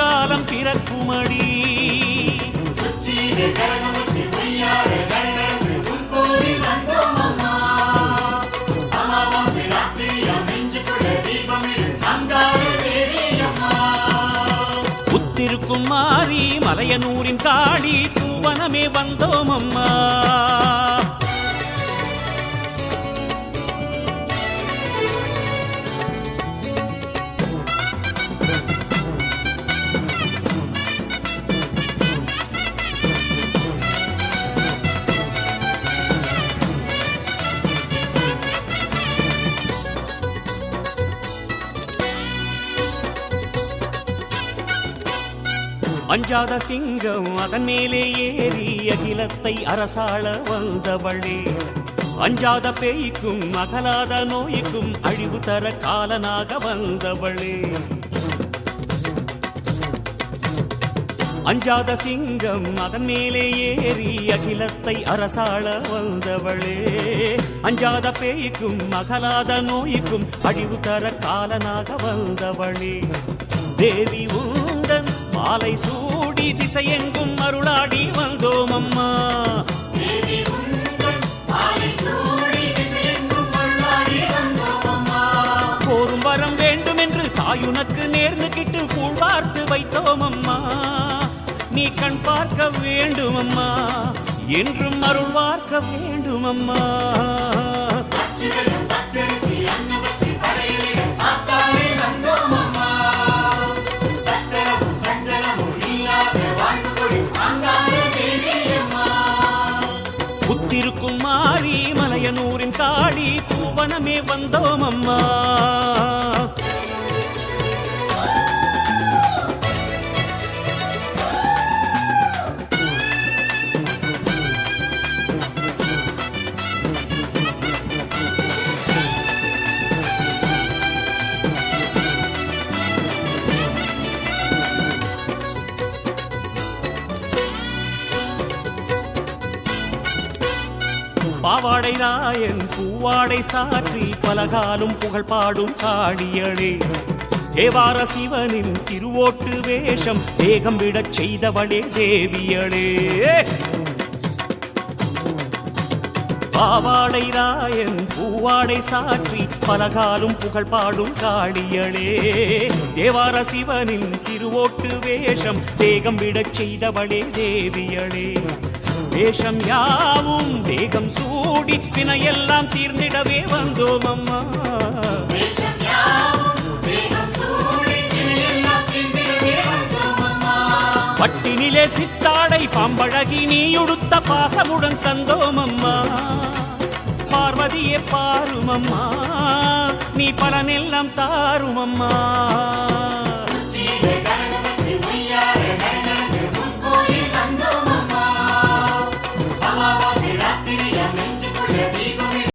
பொற்காலம் பிறக்குமடி. புத்திருக்கும் மாறி மலையனூரின் காளி பூவனமே வந்தோம் அம்மா. அஞ்சாத சிங்கம் அதன் மேலே ஏறி அகிலத்தை அரசாள வந்தவளே. அஞ்சாத பேய்க்கும் அகலாத நோய்க்கும் அழிவு தர காலனாக வந்தவளே. அஞ்சாத சிங்கம் அதன் மேலே ஏறி அகிலத்தை அரசாள வந்தவளே. அஞ்சாத பேய்க்கும் அகலாத நோய்க்கும் அழிவு தர காலனாக வந்தவளே. தேவி உந்தன் மாலை சூடி திசையெங்கும் அருளாடி வந்தோம் அம்மா. போரும் வரம் வேண்டும் என்று தாயுனக்கு நேர்ந்து கிட்டு கூழ் பார்த்து வைத்தோம் அம்மா. நீ கண் பார்க்க வேண்டும் அம்மா, என்றும் அருள் பார்க்க வேண்டும் அம்மா. புத்திருக்கும் மாறி மலையனூரின் காளி பூவனமே வந்தோம் அம்மா. பாவாடை ராயன் பூவாடை சாற்றி பலகாலும் புகழ் பாடும் காளியளே. தேவார சிவனின் திருவோட்டு வேஷம் வேகம் விடச் செய்தவளே தேவியளே. பாவாடை ராயன் பூவாடை சாற்றி பலகாலும் புகழ் பாடும் காளியளே. தேவார சிவனின் திருவோட்டு வேஷம் வேகம் விடச் செய்தவளே தேவியளே. வேஷம் யாவும் தேகம் சூடி வினையெல்லாம் தீர்ந்திடவே வந்தோம் அம்மா. பட்டினிலே சித்தாடை பாம்பழகி நீ உடுத்த பாசமுடன் தந்தோம் அம்மா. பார்வதியே பாரும் அம்மா, நீ பலனெல்லாம் தாரும் அம்மா.